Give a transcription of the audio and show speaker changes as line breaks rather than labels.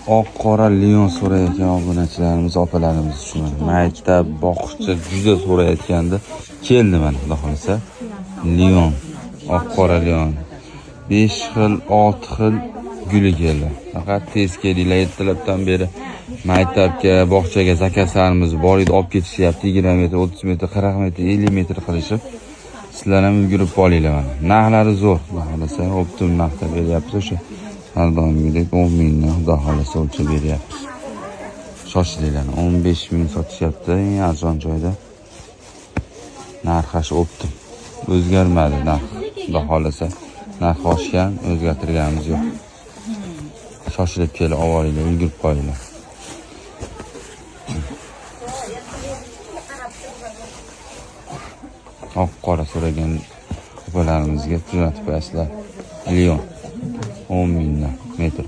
Oq qora lion so'rayotgan obunachilarimiz, opalarimiz uchun maktab, boqishcha juda so'rayotganda keldi mana, xudo xolasa. Lion, oq qora lion. 5 xil, 6 xil guli keldi. Faqat tez kelinglar, ertalabdan beri maktabga, bog'chaga zakazlarimiz bor edi, olib ketishyapti. 20 metr, 30 metr, 40 metr, 50 metr qilishib. Sizlar ham yugurib olinglar mana. Narxlari zo'r, xudo xolasa, optim narxda beryapmiz o'sha. Har doimgidek 10 mingdan xudo xolasa o'lchab beryapmiz. Shoshilinglar, 15 ming sotishyapti, eng arzon joyda. Narxi optim. O'zgarmadi narx. Xudo xolasa, narx oshgan, o'zgartirganimiz yo'q. Shoshilib kelib olinglar, ulgurib qolinglar. Oq qora so'ragan opalarimizga jo'natib qo'yasizlar. Lion 10 mingdan metr.